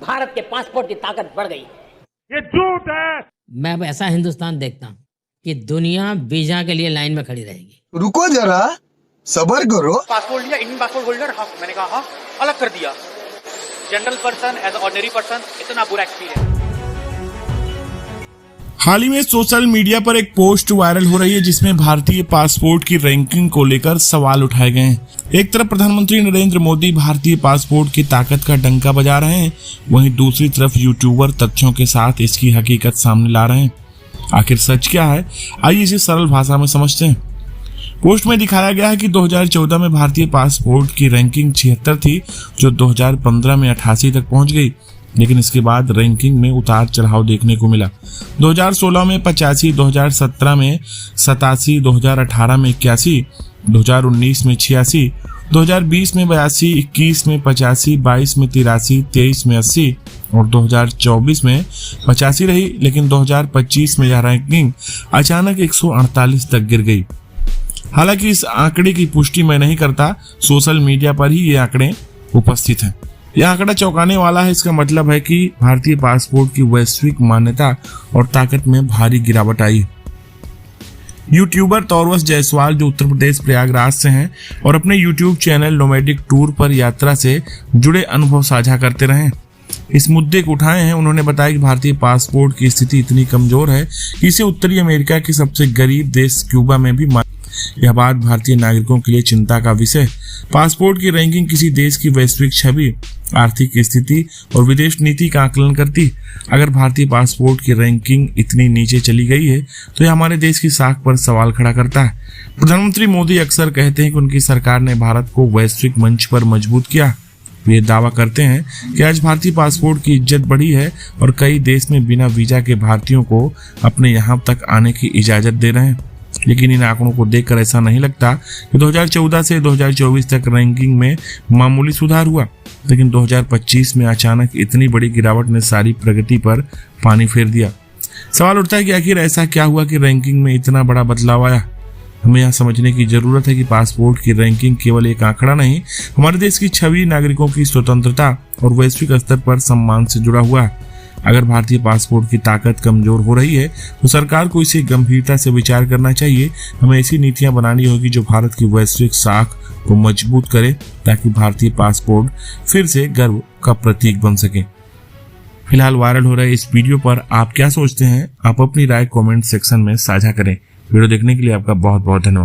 भारत के पासपोर्ट की ताकत बढ़ गई। ये झूठ है। मैं अब ऐसा हिंदुस्तान देखता हूँ कि दुनिया वीजा के लिए लाइन में खड़ी रहेगी। रुको जरा, सबर करो। पासपोर्ट लिया, इंडियन पासपोर्ट होल्डर, हाँ मैंने कहा हाँ, अलग कर दिया। General person as ordinary person, इतना बुरा एक्सपीरियंस। हाल ही में सोशल मीडिया पर एक पोस्ट वायरल हो रही है जिसमें भारतीय पासपोर्ट की रैंकिंग को लेकर सवाल उठाए गए हैं। एक तरफ प्रधानमंत्री नरेंद्र मोदी भारतीय पासपोर्ट की ताकत का डंका बजा रहे हैं, वहीं दूसरी तरफ यूट्यूबर तथ्यों के साथ इसकी हकीकत सामने ला रहे हैं। आखिर सच क्या है, आइए इसे सरल भाषा में समझते हैं। पोस्ट में दिखाया गया है कि 2014 में भारतीय पासपोर्ट की रैंकिंग 76 थी, जो 2015 में 88 तक पहुंच गई, लेकिन इसके बाद रैंकिंग में उतार चढ़ाव देखने को मिला। 2016 में 85, 2017 में 87, 2018 में 81, 2019 में 86, 2020 में 82, 21 में 85, 22 में 83, 23 में 80 और 2024 में 85 रही, लेकिन 2025 में यह रैंकिंग अचानक 148 तक गिर गई। हालांकि इस आंकड़े की पुष्टि मैं नहीं करता, सोशल मीडिया पर ही ये आंकड़े उपस्थित हैं। यह आंकड़ा चौंकाने वाला है। इसका मतलब है कि भारतीय पासपोर्ट की वैश्विक मान्यता और ताकत में भारी गिरावट आई। यूट्यूबर तौरवश जायसवाल, जो उत्तर प्रदेश प्रयागराज से हैं और अपने यूट्यूब चैनल नोमैडिक टूर पर यात्रा से जुड़े अनुभव साझा करते रहे, इस मुद्दे को उठाए हैं। उन्होंने बताया कि भारतीय पासपोर्ट की स्थिति इतनी कमजोर है कि इसे उत्तरी अमेरिका के सबसे गरीब देश क्यूबा में भी यह बात भारतीय नागरिकों के लिए चिंता का विषय। पासपोर्ट की रैंकिंग किसी देश की वैश्विक छवि, आर्थिक स्थिति और विदेश नीति का आकलन करती। अगर भारतीय पासपोर्ट की रैंकिंग इतनी नीचे चली गई है तो यह हमारे देश की साख पर सवाल खड़ा करता है। प्रधानमंत्री मोदी अक्सर कहते हैं कि उनकी सरकार ने भारत को वैश्विक मंच पर मजबूत किया। वे दावा करते हैं कि आज भारतीय पासपोर्ट की इज्जत बढ़ी है और कई देश में बिना वीजा के भारतीयों को अपने यहाँ तक आने की इजाजत दे रहे हैं। लेकिन इन आंकड़ों को देखकर ऐसा नहीं लगता कि 2014 से 2024 तक रैंकिंग में मामूली सुधार हुआ, लेकिन 2025 में अचानक इतनी बड़ी गिरावट ने सारी प्रगति पर पानी फेर दिया। सवाल उठता है कि आखिर ऐसा क्या हुआ कि रैंकिंग में इतना बड़ा बदलाव आया। हमें यह समझने की जरूरत है कि पासपोर्ट की रैंकिंग केवल एक आंकड़ा नहीं, हमारे देश की छवि, नागरिकों की स्वतंत्रता और वैश्विक स्तर पर सम्मान से जुड़ा हुआ है। अगर भारतीय पासपोर्ट की ताकत कमजोर हो रही है तो सरकार को इसे गंभीरता से विचार करना चाहिए। हमें ऐसी नीतियां बनानी होगी जो भारत की वैश्विक साख को मजबूत करे, ताकि भारतीय पासपोर्ट फिर से गर्व का प्रतीक बन सके। फिलहाल वायरल हो रहे इस वीडियो पर आप क्या सोचते हैं? आप अपनी राय कमेंट सेक्शन में साझा करें। वीडियो देखने के लिए आपका बहुत बहुत धन्यवाद।